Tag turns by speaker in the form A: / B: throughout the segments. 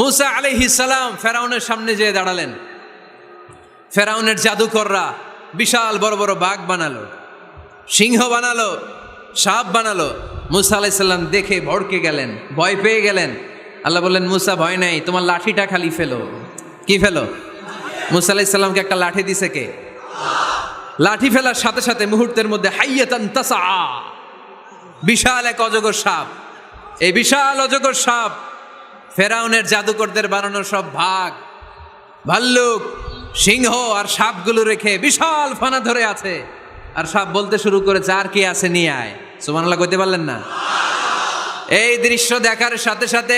A: মুসা আলাইহিস সালাম ফেরাউনের সামনে যেয়ে দাঁড়ালেন। ফেরাউনের জাদুকররা বিশাল বড় বড় বাঘ বানালো, সিংহ বানালো, সাপ বানালো। মুসা আলাইহিস সালাম দেখে ভড়কে গেলেন, ভয় পেয়ে গেলেন। আল্লাহ বললেন, মুসা ভয় নাই, তোমার লাঠিটা খালি ফেলো। কি ফেলো? মুসা আলাইহিস সালামকে একটা লাঠি দিছে কে? লাঠি ফেলার সাথে সাথে মুহূর্তের মধ্যে হাইয়াতান তাসা, বিশাল এক অজগর সাপ। এই বিশাল অজগর সাপ ফেরাউনের জাদুকরদের বানানো সব ভাগ, ভাল্লুক, সিংহ আর সাপগুলো রেখে বিশাল ফানা ধরে আছে। আর সাপ বলতে শুরু করেছে, আর কি আছে নিয়ে আয়। সুবহানাল্লাহ কইতে পারলেন না? এই দৃশ্য দেখার সাথে সাথে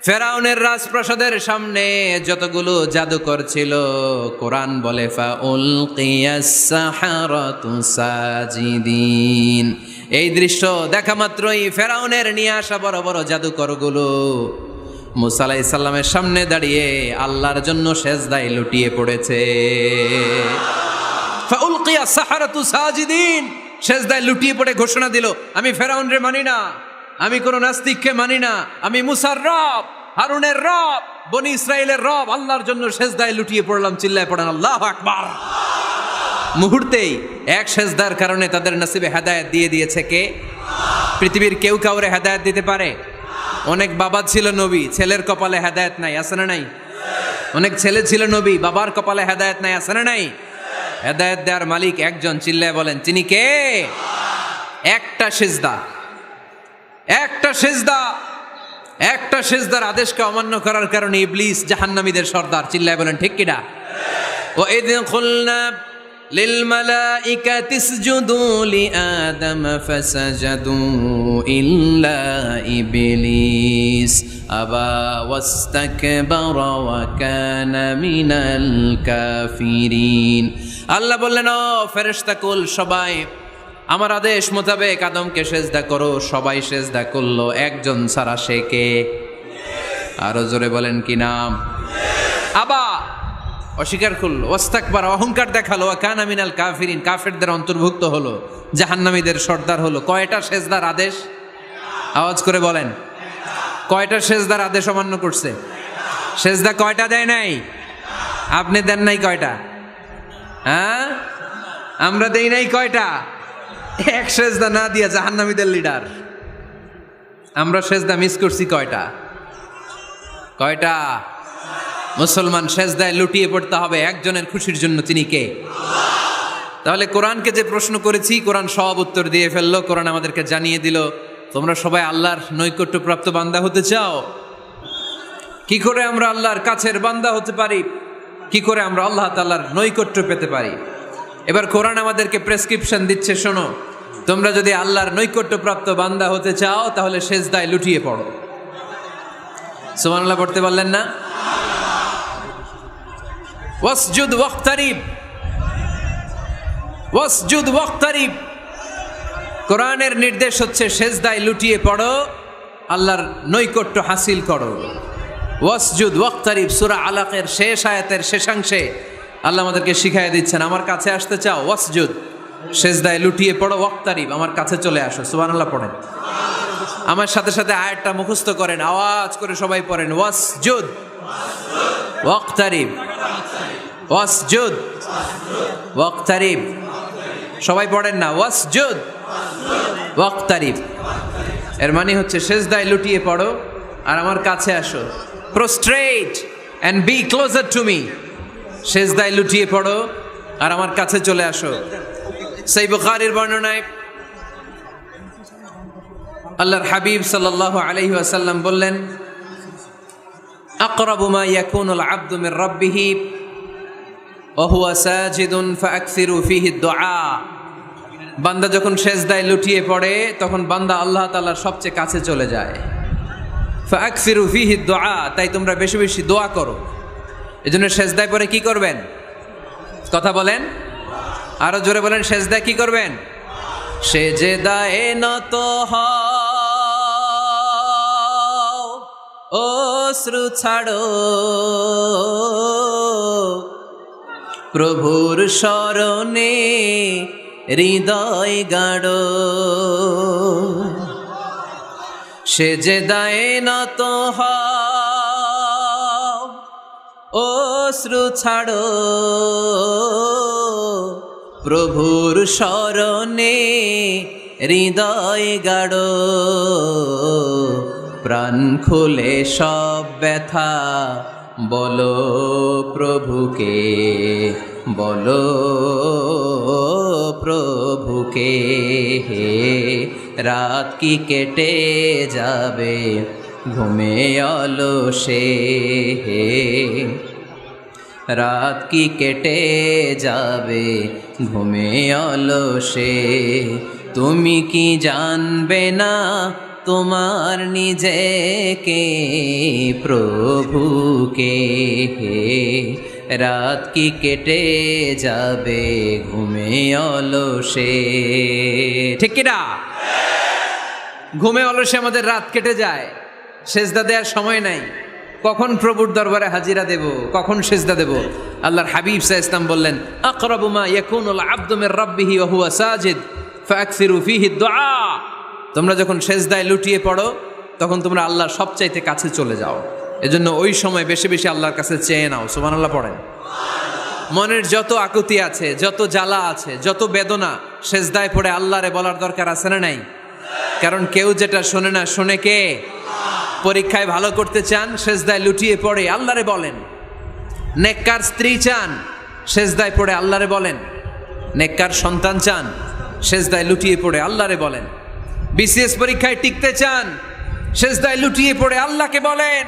A: ফেরাউনের রাজপ্রাসাদের সামনে যতগুলো জাদুকর ছিল, কোরআন বলে ফাউলকিয়াস সাহারাতু সাজিদিন। এই দৃশ্য দেখা মাত্রই ফেরাউনের নিয়ে আসা বড় বড় জাদুকরগুলো মুসা আলাইহিস সালামের সামনে দাঁড়িয়ে আল্লাহর জন্য সেজদায় লুটিয়ে পড়েছে। ফাউলকিয়াস সাহারাতু সাজিদিন, সেজদায় লুটিয়ে পড়ে ঘোষণা দিল, আমি ফেরাউনরে মানি না, আমি কোন নাস্তিককে মানি না, আমি মুসার রব, হারুনের রব, বনি ইসরাইলের রব, আল্লাহর জন্য সেজদায় লুটিয়ে পড়লাম। চিল্লায় পড়েন আল্লাহু আকবার। মুহূর্তেই এক সেজদার কারণে তাদের নসিবে হেদায়েত দিয়ে দিয়েছে কে? পৃথিবীর কেউ কাউরে হেদায়েত দিতে পারে? অনেক বাবা ছিল নবী, ছেলের কপালে হেদায়েত নাই, আছে না নাই? অনেক ছেলে ছিল নবী, বাবার কপালে হেদায়েত নাই, আছে না নাই? হেদায়েত দেওয়ার মালিক একজন, চিল্লায় বলেন তিনি কে? একটা সিজদা, একটা সিজদা, একটা সিজদার আদেশকে অমান্য করার কারণে ইবলিস জাহান্নামীদের সর্দার। চিল্লায় বলেন ঠিক কিনা? ওয়া ইয কুলনা লিল মালাইকাতি ইসজুদু লিআদম ফাসাজাদু ইল্লা ইবলিস আবা ওয়াস্তাকবারা ওয়া কানা মিনাল কাফিরিন। আল্লাহ বললেন, ও ফেরেশতাকুল সবাই আমার আদেশ মোতাবেক আদমকে সেজদা করো। সবাই সেজদা করলো, একজন ছাড়া, সে কে? আরো জোরে বলেন কি নাম? আবা, অস্বীকার করলো, ওয়াস্তাকবার, অহংকার দেখালো, ওয়া কানা মিনাল কাফিরিন, কাফেরদের অন্তর্ভুক্ত হলো, জাহান্নামীদের সর্দার হলো। কয়টা সেজদার আদেশ? আওয়াজ করে বলেন, কয়টা সেজদার আদেশ অমান্য করছে? সেজদা কয়টা দেয় নাই? আপনি দেন নাই কয়টা? হ্যাঁ, আমরা দেই নাই কয়টা? এক সেজদা না দিয়া জাহান্নামীদের লিডার। আমরা সেজদা মিস করছি কয়টা? কয়টা? মুসলমান সেজদায় লুটিয়ে পড়তে হবে একজনের খুশির জন্য, তিনি কে? তাহলে কোরআনকে যে প্রশ্ন করেছি, কোরআন সব উত্তর দিয়ে ফেললো। কোরআন আমাদেরকে জানিয়ে দিল, তোমরা সবাই আল্লাহর নৈকট্যপ্রাপ্ত বান্দা হতে চাও? কি করে আমরা আল্লাহর কাছের বান্দা হতে পারি? কি করে আমরা আল্লাহ তাআলার নৈকট্য পেতে পারি? এবার কোরআন আমাদেরকে প্রেসক্রিপশন দিচ্ছে, শোনো, তোমরা যদি আল্লাহর নৈকট্যপ্রাপ্ত বান্দা হতে চাও তাহলে সেজদায় লুটিয়ে পড়ো। সুবহানাল্লাহ পড়তে পারলেন না? ওয়াসজুদ ওয়াক্তারিব, ওয়াসজুদ ওয়াক্তারিব। কোরআনের নির্দেশ হচ্ছে সেজদায় লুটিয়ে পড়ো, আল্লাহর নৈকট্য হাসিল করো। ওয়াসজুদ ওয়াক্তারিব সূরা আলাকের শেষ আয়াতের শেষাংশে আল্লাহ আমাদেরকে শিখাই দিচ্ছেন, আমার কাছে আসতে চাও, ওয়াসজুদ, সেজদায় লুটিয়ে পড়ো, ওয়াক্তারিব, আমার কাছে চলে আসো। সুবহানাল্লাহ পড়েন, আমার সাথে সাথে আয়াতটা মুখস্থ করেন, আওয়াজ করে সবাই পড়েন, ওয়াসজুদ ওয়াক্তারিব, ওয়াসজুদ ওয়াক্তারিব। সবাই পড়েন না, ওয়াসজুদ ওয়াক্তারিব। এর মানে হচ্ছে সেজদায় লুটিয়ে পড়ো আর আমার কাছে আসো। Prostrate and be closer to me. সেজদায় লুটিয়ে পড়ো আর আমার কাছে চলে আসো। সহিহ বুখারীর বর্ণনায় আল্লাহর হাবিব সাল্লাল্লাহু আলাইহি ওয়াসাল্লাম বললেন, আকরাবু মা ইয়াকুনুল আবদু মির রাব্বিহি ওয়া হুয়া সাজিদুন ফাআকসিরু ফীহি দুআ। বান্দা যখন সেজদায় লুটিয়ে পড়ে তখন বান্দা আল্লাহ তাআলার সবচেয়ে কাছে চলে যায়। ফাআকসিরু ফীহি দুআ, তাই তোমরা বেশি বেশি দোয়া করো। এজন্য সেজদায় পড়ে কি করবেন? কথা বলেন, আরো জোরে বলেন, সেজদায় কি করবেন? সেজদায় নত হও, অশ্রু ছাড়ো, প্রভুর শরণে হৃদয় গাড়ো। সেজদায় নত হও, অশ্রু ছাড়ো, প্রভুর শরণে হৃদয় গাড়ো, প্রাণ খুলে সব ব্যথা বলো প্রভুকে, বলো প্রভুকে। রাত কি কেটে যাবে ঘুমে অলসে, রাত কি কেটে যাবে ঘুমে অলসে। তুমি কি জানবে না তোমার নিজেকে, প্রভুকে। রাত কি কেটে যাবে ঘুমে অলসে, ঠিক কিনা? ঘুমে অলসে আমাদের রাত কেটে যায়, সেজদা দেওয়ার সময় নাই। কখন প্রভুর দরবারে হাজিরা দেব, কখন সেজদা দেব? আল্লাহর হাবিব সাল্লাল্লাহু আলাইহি ওয়াসাল্লাম বললেন, আকরাবু মা ইয়াকুনুল আবদু মির রাব্বিহি ওয়া হুয়া সাজিদ ফাকসিরু ফীহি দুআ। তোমরা যখন সেজদায় লুটিয়ে পড়ো তখন তোমরা আল্লাহর সবচাইতে কাছে চলে যাও। এজন্য ওই সময় বেশি বেশি আল্লাহর কাছে চেয়ে নাও। সুবহানাল্লাহ পড়েন। মনের যত আকুতি আছে, যত জ্বালা আছে, যত বেদনা, সেজদায় পড়ে আল্লাহরে বলার দরকার আছে না নাই? কারণ কেউ যেটা শোনে না, শোনে কে? পরীক্ষায় ভালো করতে চান, সেজদায় লুটিয়ে পড়ে আল্লাহরে বলেন। নেককার স্ত্রী চান, সেজদায় পড়ে আল্লাহরে বলেন। নেককার সন্তান চান, সেজদায় লুটিয়ে পড়ে আল্লাহরে বলেন। বিসিএস পরীক্ষায় টিকতে চান, সেজদায় লুটিয়ে পড়ে আল্লাহকে বলেন।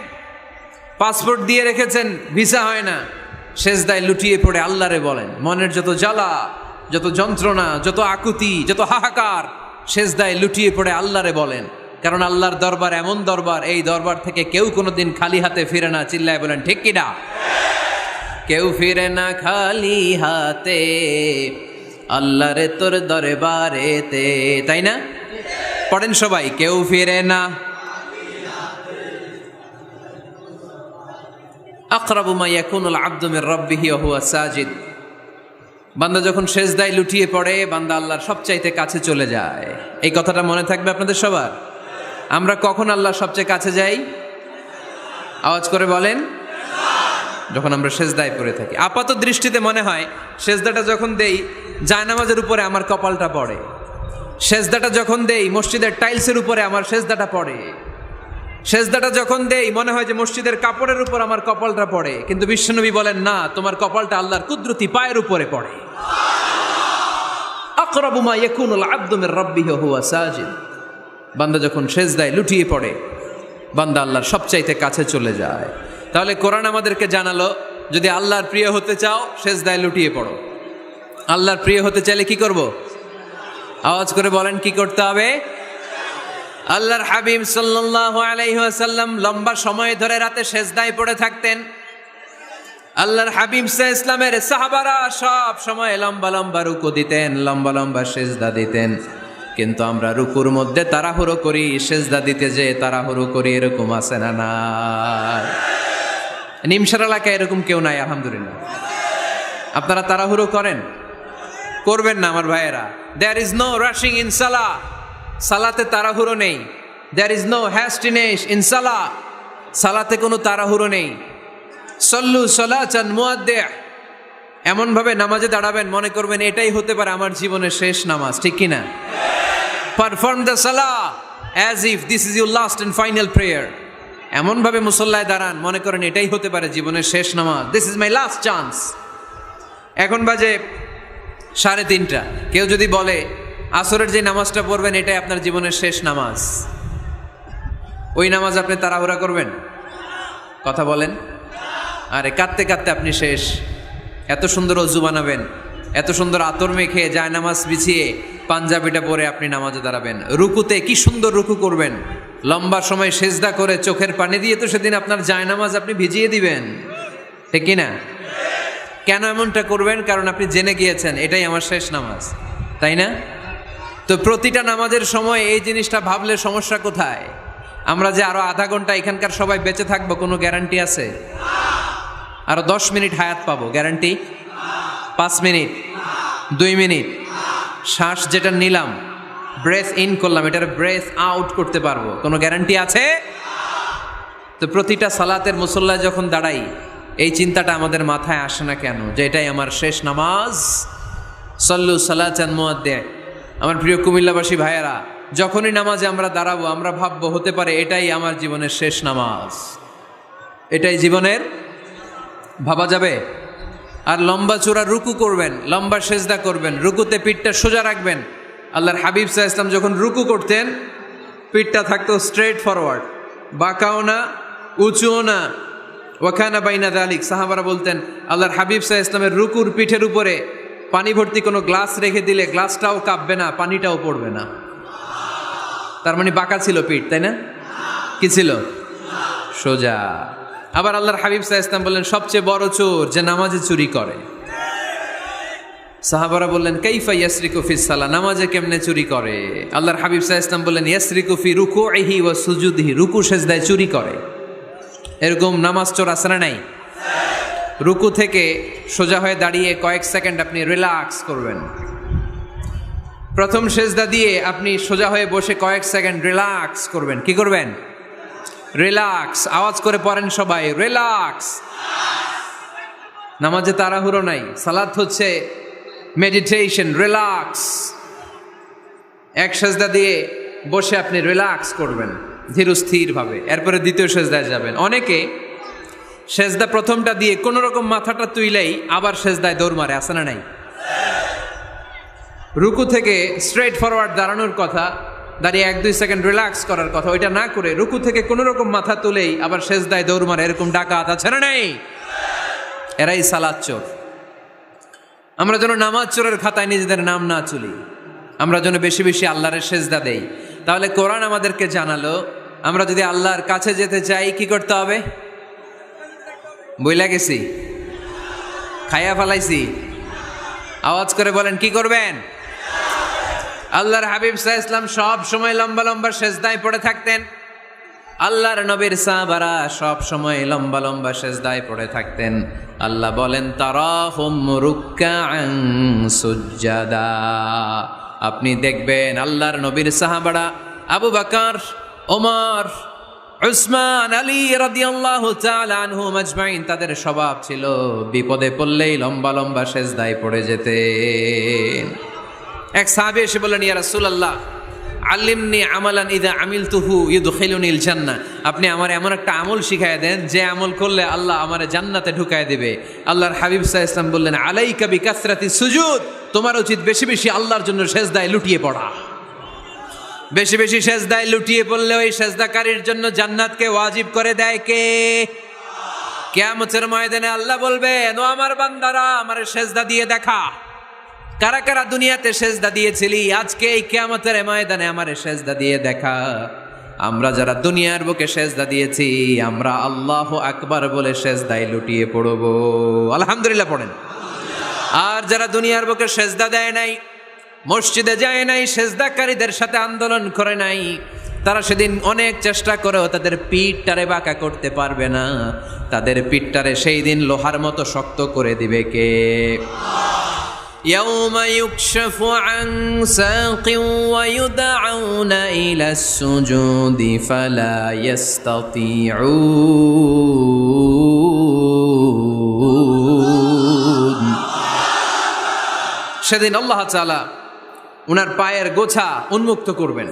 A: পাসপোর্ট দিয়ে রেখেছেন, ভিসা হয় না, সেজদায় লুটিয়ে পড়ে আল্লাহরে বলেন। মনের যত জ্বালা, যত যন্ত্রণা, যত আকুতি, যত হাহাকার, সেজদায় লুটিয়ে পড়ে আল্লাহরে বলেন। কারণ আল্লাহর দরবার এমন দরবার, এই দরবার থেকে কেউ কোনোদিন খালি হাতে ফিরে না। চিল্লায় বলেন ঠিক কিনা? কেউ ফিরে না খালি হাতে আল্লাহরে তোর দরবারেতে, তাই না? পড়েন সবাই, কেউ ফিরে না। আকরাবু মা ইয়াকুনুল আবদু মির রাব্বিহি ওয়া হুয়া সাজিদ। বান্দা যখন সেজদায় লুটিয়ে পড়ে, বান্দা আল্লাহর সবচাইতে কাছে চলে যায়। এই কথাটা মনে থাকবে আপনাদের সবার। আমরা কখন আল্লাহর সবচেয়ে কাছে যাই? আওয়াজ করে বলেন। যখন আমরা সেজদায় পড়ে থাকি। আপাত দৃষ্টিতে মনে হয় সেজদাটা যখন দেই জায়নামাজের উপরে আমার কপালটা পড়ে, সেজদাটা যখন দেই মসজিদের টাইলসের উপরে আমার সেজদাটা পড়ে, সেজদাটা যখন দেই মনে হয় যে মসজিদের কাপড়ের উপর আমার কপালটা পড়ে। কিন্তু বিশ্বনবী বলেন না, তোমার কপালটা আল্লাহর কুদরতি পায়ের উপরে পড়ে। আকরাবু মা ইয়াকুনুল আবদু মির রাব্বিহি ওয়া হুয়া সাজিদ। বান্দা যখন সেজদায় লুটিয়ে পড়ে, বান্দা আল্লাহর সবচাইতে কাছে চলে যায়। তাহলে কোরআন আমাদেরকে জানালো, যদি আল্লাহর প্রিয় হতে চাও সেজদায় লুটিয়ে পড়ো। আল্লাহর প্রিয় হতে চাইলে কি করব? আওয়াজ করে বলেন, কি করতে হবে? আল্লাহর হাবিব সাল্লাল্লাহু আলাইহি ওয়াসাল্লাম লম্বা সময় ধরে রাতে সেজদায় পড়ে থাকতেন। আল্লাহর হাবিব সাল্লাল্লাহু আলাইহি ওয়াসাল্লামের সাহাবারা সব সময় লম্বা লম্বা রুকু দিতেন, লম্বা লম্বা সেজদা দিতেন। কিন্তু আমরা রুকুর মধ্যে তাড়াহুড়ো করি, সেজদা দিতে যে তাড়াহুড়ো করি, এরকম আছে না? না, নিমসার এলাকায় এরকম কেউ নাই আলহামদুলিল্লাহ। আপনারা তাড়াহুড়ো করেন? করবেন না আমার ভাইয়েরা। There is no rushing in সালাহ। সালাতে তাড়াহুড়ো নেই। There is no hastiness in সালাহ। সালাতে কোনো তাড়াহুড়ো নেই। সল্লু সালাতান মুআদ্দিআ। এমনভাবে নামাজে দাঁড়াবেন মনে করবেন এটাই হতে পারে আমার জীবনের শেষ নামাজ, ঠিক কিনা? Perform the Salah as if this is your last and final prayer. এমনভাবে মুসল্লায় দাঁড়ান মনে করেন এটাই হতে পারে জীবনের শেষ নামাজ। This is my last chance. এখন বাজে 3:30। কেউ যদি বলে আসরের যে নামাজটা পড়বেন এটাই আপনার জীবনের শেষ নামাজ, ওই নামাজ আপনি তাড়াহুড়া করবেন? কথা বলেন। আরে কাঁদতে কাঁদতে আপনি শেষ। এত সুন্দর অজু বানাবেন, এত সুন্দর আতর মেখে জায়নামাজ বিছিয়ে পাঞ্জাবিটা পরে আপনি নামাজে দাঁড়াবেন। রুকুতে কি সুন্দর রুকু করবেন, লম্বা সময় সেজদা করে চোখের পানি দিয়ে তো সেদিন আপনার জায়নামাজ আপনি ভিজিয়ে দিবেন, ঠিক কিনা? কেন এমনটা করবেন? কারণ আপনি জেনে গিয়েছেন এটাই আমার শেষ নামাজ, তাই না? তো প্রতিটা নামাজের সময় এই জিনিসটা ভাবলে সমস্যা কোথায়? আমরা যে আরো আধা ঘন্টা এখানকার সবাই বেঁচে থাকবো কোনো গ্যারান্টি আছে? আরো 10 মিনিট হায়াত পাবো, গ্যারান্টি? 5 মিনিট, 2 মিনিট, শ্বাস যেটা নিলাম, ব্রেথ ইন করলাম, এটার ব্রেথ আউট করতে পারবো, কোনো গ্যারান্টি আছে? তো প্রতিটা সালাতের মুসল্লায় যখন দাঁড়াই এই চিন্তাটা আমাদের মাথায় আসে না কেন যে এটাই আমার শেষ নামাজ? সল্লু সালাতান মুআদ্দিন। আমার প্রিয় কুমিল্লাবাসী ভাইয়েরা, যখনই নামাজে আমরা দাঁড়াবো আমরা ভাববো হতে পারে এটাই আমার জীবনের শেষ নামাজ, এটাই জীবনের, ভাবা যাবে? আর লম্বা চূড়া রুকু করবেন, লম্বা সেজদা করবেন, রুকুতে পিঠটা সোজা রাখবেন। আল্লাহর হাবিব সাল্লাল্লাহু আলাইহি ওয়াসাল্লাম যখন রুকু করতেন পিঠটা থাকতো স্ট্রেট ফরওয়ার্ড, বাঁকাও না উঁচুও না। ওয়াকানা বাইনা যালিক। সাহাবারা বলতেন আল্লাহর হাবিব সাল্লাল্লাহু আলাইহি ওয়াসাল্লামের রুকুর পিঠের উপরে পানি ভর্তি কোনো গ্লাস রেখে দিলে গ্লাসটাও কাঁপবে না, পানিটাও পড়বে না। তার মানে বাঁকা ছিল পিঠ, তাই না? কি ছিল? সোজা। আবার আল্লাহর হাবিব সাল্লাল্লাহু আলাইহি ওয়াসাল্লাম বললেন সবচেয়ে বড় চোর যে নামাজে চুরি করে। সাহাবারা বললেন কাইফা ইয়াসরিকু ফিস সালাহ, নামাজে কেমনে চুরি করে? আল্লাহর হাবিব সাল্লাল্লাহু আলাইহি ওয়াসাল্লাম বললেন ইয়াসরিকু ফি রুকুইহি ওয়া সুজুদিহি, রুকু সেজদায় চুরি করে। এরকম নামাজ চোর আছে না নাই? রুকু থেকে সোজা হয়ে দাঁড়িয়ে কয়েক সেকেন্ড আপনি রিল্যাক্স করবেন। প্রথম সেজদা দিয়ে আপনি সোজা হয়ে বসে কয়েক সেকেন্ড রিল্যাক্স করবেন। কি করবেন? রিল্যাক্স। আওয়াজ করে পড়েন সবাই, রিল্যাক্স। নামাজে তাড়াহুড়ো নাই, সালাত হচ্ছে মেডিটেশন, রিল্যাক্স। এক সেজদা দিয়ে বসে আপনি রিল্যাক্স করবেন ধীরস্থিরভাবে, এরপরে দ্বিতীয় সেজদায় যাবেন। অনেকে সেজদা প্রথমটা দিয়ে কোনো রকম মাথাটা তুইলেই আবার সেজদায় দৌড় মারে, আছে না নাই? রুকু থেকে স্ট্রেট ফরওয়ার্ড দাঁড়ানোর কথা, দাঁড়িয়ে 1-2 সেকেন্ড রিল্যাক্স করার কথা, ওইটা না করে রুকু থেকে কোনো রকম মাথা তুলেই আবার সেজদায় দৌড় মারে, এরকম ডাকাত আছে না নাই? এরাই সালাত চোর। আমরা যেন নামাজ চোরের খাতায় নিজেদের নাম না তুলি, আমরা যেন বেশি বেশি আল্লাহর সেজদা দেই। তাহলে কোরআন আমাদেরকে জানালো আমরা যদি আল্লাহর কাছে যেতে চাই কি করতে হবে? বইলা গেছি, খাইয়া ফেলাইছি, আওয়াজ করে বলেন কি করবেন? আল্লাহর হাবিব সাল্লাল্লাহু আলাইহি ওয়াসাল্লাম সব সময় লম্বা লম্বা সেজদায় পড়ে থাকতেন। আল্লাহর নবীর সাহাবারা সব সময় লম্বা লম্বা সেজদায় পড়ে থাকতেন। আল্লাহ বলেন তারাহুম রুকআন সুজদা। আপনি দেখবেন আল্লাহর নবীর সাহাবারা আবু বকর, ওমর, উসমান, আলী রাদিয়াল্লাহু তাআলা আনহুম আজমাইন, তাদের স্বভাব ছিল বিপদে পড়লেই লম্বা লম্বা সেজদায় পড়ে যেতেন। এক সাহাবী এসে বললেন ইয়া রাসূলুল্লাহ আল্লিমনি আমালান ইযা আমিলতুহু ইউদখিলুনিল জান্নাহ, আপনি আমার এমন একটা আমল শিখায় দেন যে আমল করলে আল্লাহ আমারে জান্নাতে ঢুকায় দিবে। আল্লাহর হাবিব সাল্লাল্লাহু আলাইহি ওয়াসাল্লাম বললেন আলাইকা বিকাসরাতি সুজুদ, তোমার উচিত বেশি বেশি আল্লাহর জন্য সেজদায় লুটিয়ে পড়া। বেশি বেশি সেজদায় লুটিয়ে পড়লে ওই সেজদাকারীর জন্য জান্নাতকে ওয়াজিব করে দেয় কে? কিয়ামতের ময়দানে আল্লাহ বলবেন ও আমার বান্দারা আমারে সেজদা দিয়ে দেখা, কারা কারা দুনিয়াতে সেজদা দিয়েছিলি, আজকে এই কিয়ামতের ময়দানে আমারে সেজদা দিয়ে দেখা। আমরা যারা দুনিয়ার বুকে সেজদা দিয়েছি আমরা আল্লাহু আকবার বলে সেজদায় লুটিয়ে পড়ব, আলহামদুলিল্লাহ পড়েন। আর যারা দুনিয়ার বুকে সেজদা দেয় নাই, মসজিদে যায় নাই, সেজদাকারীদের সাথে আন্দোলন করে নাই, তারা সেদিন অনেক চেষ্টা করেও তাদের পিঠটারে বাঁকা করতে পারবে না। তাদের পিঠটারে সেই দিন লোহার মতো শক্ত করে দিবে কে? يوم يكشف عن ساق ويدعون إلى السجود فلا يستطيعون। সেদিন আল্লাহ তাআলা উনার পায়ের গোছা উন্মুক্ত করবেন,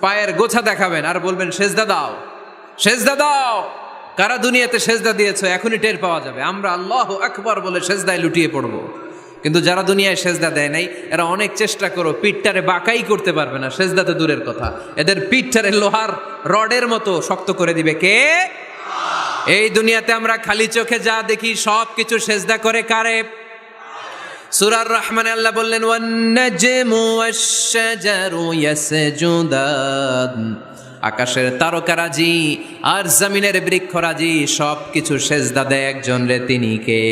A: পায়ের গোছা দেখাবেন আর বলবেন সেজদা দাও, সেজদা দাও। কারা দুনিয়াতে সেজদা দিয়েছো এখনই টের পাওয়া যাবে। আমরা আল্লাহু আকবার বলে সেজদায় লুটিয়ে পড়বো, কিন্তু যারা দুনিয়ায় সেজদা দেয় নাই এরা অনেক চেষ্টা করো পিঠটারে বাঁকাই করতে পারবে না, সেজদাতে দূরের কথা, এদের পিঠটারে লোহার রডের মতো শক্ত করে দিবে কে? এই দুনিয়াতে আমরা খালি চোখে যা দেখি সব কিছু সেজদা করে কারে? সূরা আর-রহমানে আল্লাহ বললেন ওয়ান নাজমু ওয়াশ-শাজারু ইয়াসজুদান, আকাশের তারকারাজি আর জমিনের বৃক্ষরাজি সব কিছু সেজদা দেয় একজন রে, তিনি কে?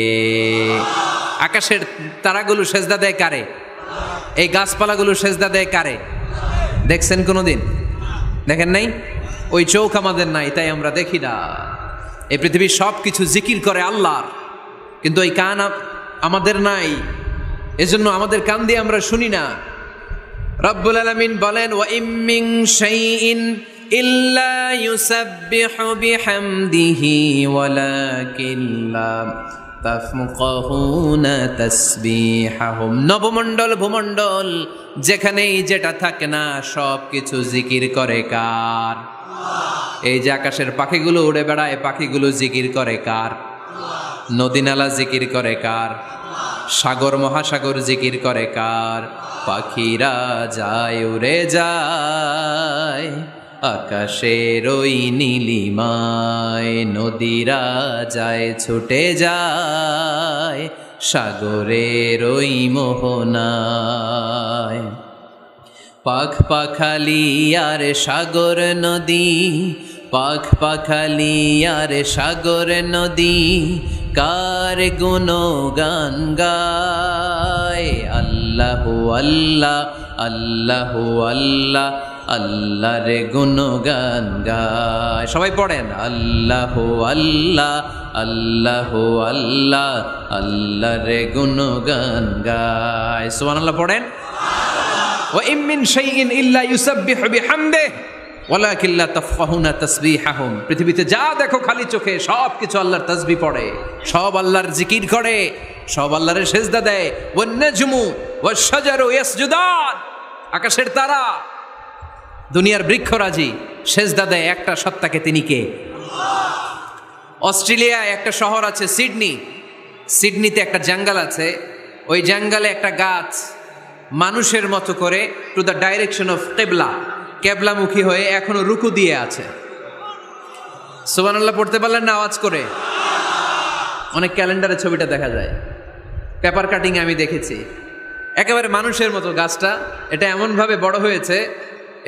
A: আকাশের তারাগুলো সেজদা দেয় কারে? এই গাছপালাগুলো সেজদা দেয় কারে? দেখছেন কোনোদিন? দেখেন নাই? ওই চোখ আমাদের নাই তাই আমরা দেখি না। এই পৃথিবীর সব কিছু জিকির করে আল্লাহর, কিন্তু ওই কান আমাদের নাই, এজন্য আমাদের কান দিয়ে আমরা শুনি না। রব্বুল আলামিন বলেন ওয়া ইম মিন শাইইন ইল্লা ইউসাব্বিহু বিহামদিহি ওয়ালাকিন লা তাফকাহুনা তাসবিহাহুম। নবমণ্ডল ভূমণ্ডল যেখানেই যেটা থাকে না সব কিছু জিকির করে কার? এই যে আকাশের পাখিগুলো উড়ে বেড়ায়, পাখিগুলো জিকির করে কার? নদী নালা জিকির করে কার? সাগর মহাসাগর জিকির করে কার? পাখিরা যায় উড়ে যায় আকাশের ওই নীলিমায়, নদীরা যায় ছুটে যায় সাগরের ওই মোহনায়। পাখ পাখালি আর সাগর নদী, পাখ পাখালি আর সাগর নদী কার গুণগান গায়? আল্লাহু আল্লাহ আল্লাহু আল্লাহ আল্লাহর গুণগান গায়। সবাই পড়েন আল্লাহু আল্লাহ আল্লাহু আল্লাহ আল্লাহর গুণগান গায়। সুবহানাল্লাহ পড়েন। ওয়া ইম মিন শাইইন ইল্লা ইউসাব্বিহু বিহামদিহি ওয়ালাকিন লা তাফকাহুনা তাসবিহাহুম। পৃথিবীতে যা দেখো খালি চোখে সব কিছু আল্লাহর তাসবিহ পড়ে, সব আল্লাহর জিকির করে, সব আল্লাহর সেজদা দেয়। One নাজমু wash শাজারু ইয়াসজুদান। আকাশের তারা, দুনিয়ার বৃক্ষরাজি সেজদা দেয় একটা সত্তাকে, তিনি কে? অস্ট্রেলিয়ায় একটা শহর আছে সিডনি, সিডনিতে একটা জঙ্গল আছে, ওই জঙ্গলে একটা গাছ মানুষের মতো করে টু দ্য ডাইরেকশন অফ কিবলা, কেবলামুখী হয়ে এখনো রুকু দিয়ে আছে। সুবহানাল্লাহ পড়তে পারলেন না আওয়াজ করে? অনেক ক্যালেন্ডারে ছবিটা দেখা যায়, পেপার কাটিং আমি দেখেছি। একেবারে মানুষের মতো গাছটা, এটা এমনভাবে বড় হয়েছে,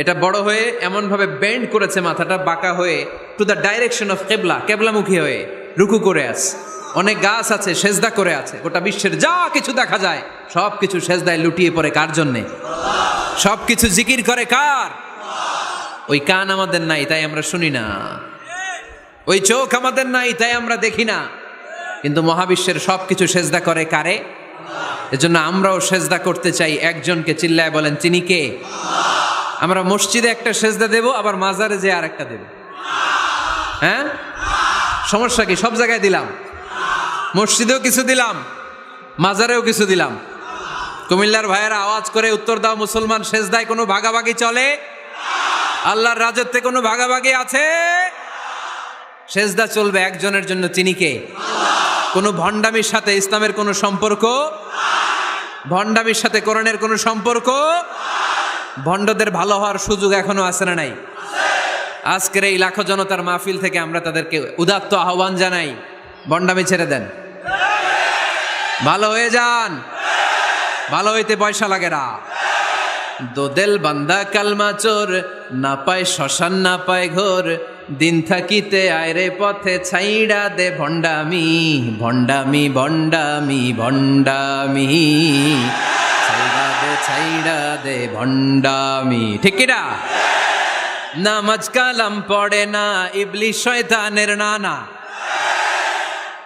A: এটা বড় হয়ে এমনভাবে বেন্ড করেছে মাথাটা বাঁকা হয়ে টু দ্য ডাইরেকশন অফ কিবলা, কেবলামুখী হয়ে রুকু করে আছে। অনেক গাছ আছে সেজদা করে আছে। গোটা বিশ্বের যা কিছু দেখা যায় সব কিছু সেজদায় লুটিয়ে পড়ে কার জন্যে? সব কিছু জিকির করে কার? ওই কান আমাদের নাই তাই আমরা শুনি না, ওই চোখ আমাদের নাই তাই আমরা দেখি না, কিন্তু মহাবিশ্বের সব কিছু সেজদা করে কারে? এজন্য আমরাও সেজদা করতে চাই একজনকে। চিল্লায় বলেন তিনি কে? আমরা মসজিদে একটা সেজদা দেব, আবার মাজারে যে আর একটা দেব। হ্যাঁ, সমস্যা কি? সব জায়গায় দিলাম, মসজিদেও কিছু দিলাম, মাজারেও কিছু দিলাম। কুমিল্লার ভাইয়েরা আওয়াজ করে উত্তর দাও, মুসলমান সেজদায় কোনো ভাগাভাগি চলে? আল্লাহর রাজত্বে কোনো ভাগাভাগি আছে? সেজদা চলবে একজনের জন্য, তিনি কে? কোনো ভণ্ডামির সাথে ইসলামের কোনো সম্পর্ক, ভণ্ডামির সাথে কোরআনের কোনো সম্পর্ক। ভণ্ডদের ভালো হওয়ার সুযোগ এখনো আছে না নাই? আজকের এই লাখো জনতার মাহফিল থেকে আমরা তাদেরকে উদাত্ত আহ্বান জানাই, ভণ্ডামি ছেড়ে দেন, ভালো হয়ে যান। ভালো হইতে পয়সা লাগে না। দোদেল বান্দা কালমা চোর, না পায় শ্মশান না পায় ঘোর, দিন থাকিতে আয়রে পথে ছাইড়া দে ভণ্ডামি, ভণ্ডামি ভণ্ডামি ভণ্ডামি, ছাইড়া দে ছাইড়া দে ভণ্ডামি। ঠিক কিনা? নামাজ কালাম পড়ে না, ইবলিশ শয়তানের নানা।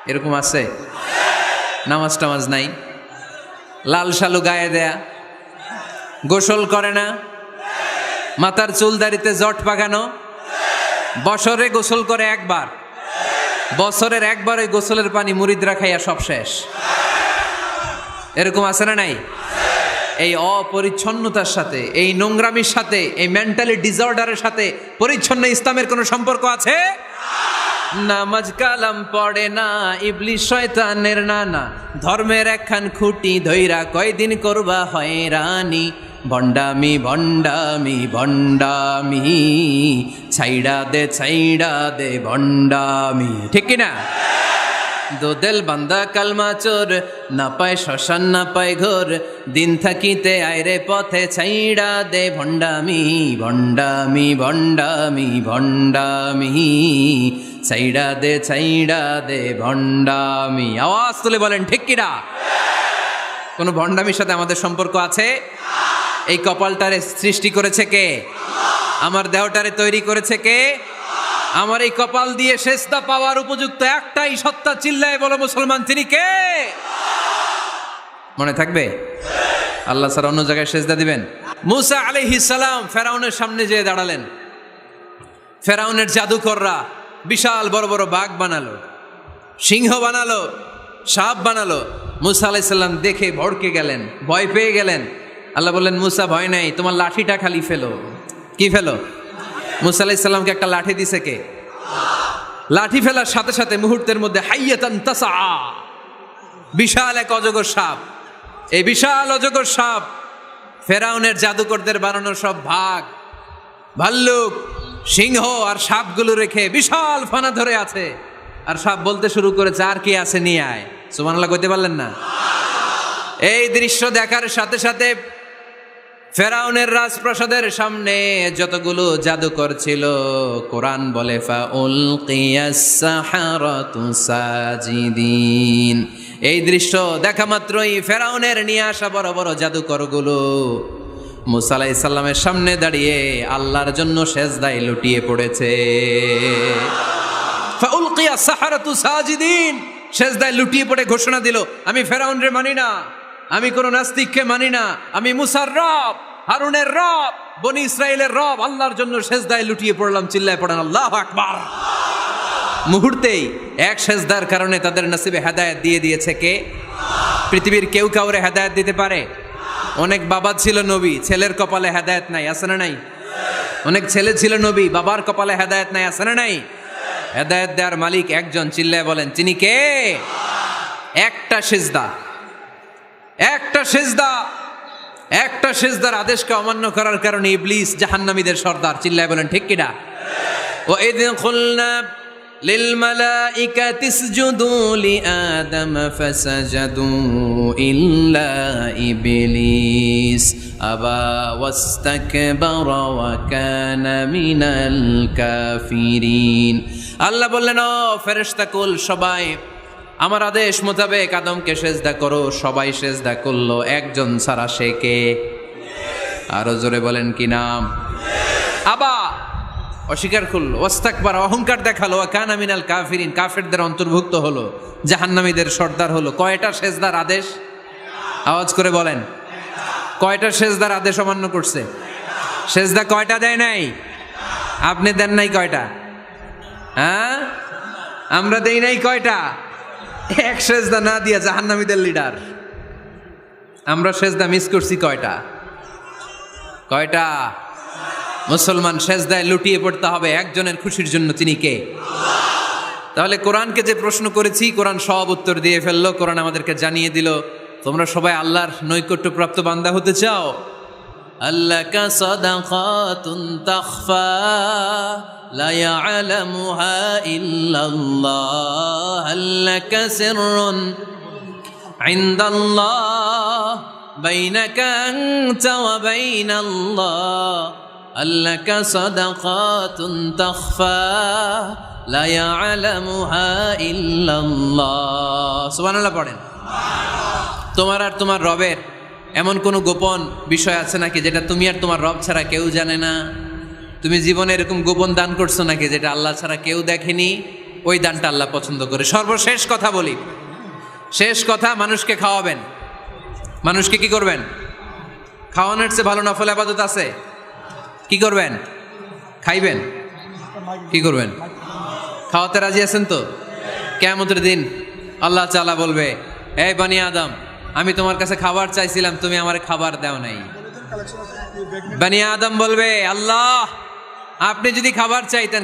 A: এরকম আছে? নামাজ টামাজ নাই, লাল শালু গায়ে দেয়া, গোসল করে না, মাথার চুল দাড়িতে জট পাকানো, বছরে গোসল করে একবার, বছরের একবারে গোসলের পানি মুরিদরা খাইয়া সব শেষ। এরকম আছে না নাই? এই অপরিচ্ছন্নতার সাথে, এই নোংরামির সাথে, এই মেন্টালি ডিসঅর্ডারের সাথে পরিচ্ছন্ন ইসলামের কোনো সম্পর্ক আছে? নামাজ কালাম পড়ে না, ইবলিশ শয়তানের নানা, ধর্মের একখান খুঁটি ধইরা কয়দিন করবা হয়রানি, ভণ্ডামি ভণ্ডামি ভণ্ডামি, ছাইড়া দে ভণ্ডামি। ঠিক কিনা? দোদেল বান্দা কালমা চোর, না পায় শ্মশান না পায় ঘোর, দিন থাকিতে আয়রে পথে ছাইড়া দে ভণ্ডামি, ভণ্ডামি ভণ্ডামি ভণ্ডামি, ছাইড়া দে ভণ্ডামি। আওয়াজ তুলে বলেন ঠিক কিনা? কোন ভণ্ডামির সাথে আমাদের সম্পর্ক আছে? এই কপালটারে সৃষ্টি করেছে কে? আমার দেহটারে তৈরি করেছে কে? আমার এই কপাল দিয়ে সেজদা পাওয়ার উপযুক্ত একটাই সত্তা, চিল্লায় বলো মুসলমান, তিনি কে? মনে থাকবে? আল্লাহ ছাড়া অন্য জায়গায় সেজদা দিবেন? মুসা আলাইহিস সালাম ফেরাউনের সামনে যেয়ে দাঁড়ালেন, ফেরাউনের জাদুকররা বিশাল বড় বড় বাঘ বানালো, সিংহ বানালো, সাপ বানালো। মুসা আলাইহিস সালাম দেখে ভড়কে গেলেন, ভয় পেয়ে গেলেন। আল্লাহ বললেন, মুসা ভয় নাই, তোমার লাঠিটা খালি ফেলো। কি ফেলো? মুসা আলাইহিস সালামকে একটা লাঠি দিছে কে? লাঠি ফেলার সাথে সাথে মুহূর্তের মধ্যে হাইয়াতান তাসা, বিশাল এক অজগর সাপ। এই বিশাল অজগর সাপ ফেরাউনের জাদুকরদের বানানো সব ভাগ, ভাল্লুক, সিংহ আর সাপগুলো রেখে বিশাল ফানা ধরে আছে। আর সাপ বলতে শুরু করেছে, আর কি আছে নিয়ে আয়। সুবহানাল্লাহ কইতে পারলেন না? এই দৃশ্য দেখার সাথে সাথে ফেরাউনের রাজপ্রাসাদের সামনে যতগুলো জাদুকর ছিল, কোরআন বলে ফাউলকিয়াস সাহারাতু সাজিদিন। এই দৃশ্য দেখা মাত্রই ফেরাউনের নিয়ে আসা বড় বড় জাদুকরগুলো মুসা আলাইহিস সালামের সামনে দাঁড়িয়ে আল্লাহর জন্য সেজদায় লুটিয়ে পড়েছে। ফাউলকিয়াস সাহারাতু সাজিদিন, সেজদায় লুটিয়ে পড়ে ঘোষণা দিল, আমি ফেরাউনরে মানি না, আমি কোন নাস্তিককে মানি না, আমি মুসার রব, হারুনের রব, বনি ইসরাইলের রব, আল্লাহর জন্য সেজদায় লুটিয়ে পড়লাম। চিল্লায় পড়েন আল্লাহু আকবার। মুহূর্তেই এক সেজদার কারণে তাদের নসিবে হেদায়েত দিয়ে দিয়েছে কে? পৃথিবীর কেউ কাউরে হেদায়েত দিতে পারে? অনেক বাবা ছিল নবী, ছেলের কপালে হেদায়েত নাই, আছে না নাই? অনেক ছেলে ছিল নবী, বাবার কপালে হেদায়েত নাই, আছে না নাই? হেদায়েত দেওয়ার মালিক একজন, চিল্লায় বলেন তিনি কে? একটা সিজদা, একটা সিজদা, একটা সিজদার আদেশকে অমান্য করার কারণে ইবলিস জাহান্নামীদের সর্দার। চিল্লায় বলেন ঠিক কিনা? ওয়া ইয কুলনা লিল মালাইকাতি ইসজুদু লিআদম ফাসাজাদু ইল্লা ইবলিস আবা ওয়াস্তাকবারা ওয়া কানা মিনাল কাফিরিন। আল্লাহ বললেন, ও ফেরেশতাকুল সবাই আমার আদেশ মোতাবেক আদমকে সেজদা করো। সবাই সেজদা করলো, একজন ছাড়া, সে কে? আরো জোরে বলেন কি নাম? আবা, অস্বীকার করলো, ওয়াস্তাকবার, অহংকার দেখালো, ওয়া কানা মিনাল কাফিরিন, কাফেরদের অন্তর্ভুক্ত হলো, জাহান্নামীদের সর্দার হলো। কয়টা সেজদার আদেশ? আওয়াজ করে বলেন, কয়টা সেজদার আদেশ অমান্য করছে? সেজদা কয়টা দেয় নাই? আপনি দেন নাই কয়টা? হ্যাঁ, আমরা দেই নাই কয়টা? এক সেজদা না দিয়া জাহান্নামীদের লিডার। আমরা সেজদা মিস করছি কয়টা? কয়টা? মুসলমান সেজদায় লুটিয়ে পড়তে হবে একজনের খুশির জন্য, তিনি কে? তাহলে কোরআনকে যে প্রশ্ন করেছি, কোরআন সব উত্তর দিয়ে ফেললো। কোরআন আমাদেরকে জানিয়ে দিল, তোমরা সবাই আল্লাহর নৈকট্যপ্রাপ্ত বান্দা হতে চাও? আল্লাকা সাদাকাতুন তাখফা লা ইয়ালামুহা ইল্লাল্লাহ, আল্লাকা সিররুন ইনদাল্লাহ বাইনাকা আনতা ওয়া বাইনাল্লাহ, আল্লাকা সাদাকাতুন তাখফা লা ইয়ালামুহা ইল্লাল্লাহ। সুবহানাল্লাহ পড়েন। তোমার আর তোমার রবের এমন কোনো গোপন বিষয় আছে নাকি যেটা তুমি আর তোমার রব ছাড়া কেউ জানে না? তুমি জীবনে এরকম গোপন দান করছো নাকি যেটা আল্লাহ ছাড়া কেউ দেখেনি? ওই দানটা আল্লাহ পছন্দ করে। সর্বশেষ কথা বলি, শেষ কথা, মানুষকে খাওয়াবেন। মানুষকে কি করবেন? খাওয়ানোর চেয়ে ভালো নফল ইবাদত আছে? কি করবেন? খাইবেন। কি করবেন? খাওয়াতে রাজি আছেন তো? কিয়ামতের দিন আল্লাহ তাআলা বলবে, এই বনি আদম, আমি তোমার কাছে খাবার চাইছিলাম, তুমি আমার খাবার দাও নাই। বনি আদম বলবে, আল্লাহ আপনি যদি খাবার চাইতেন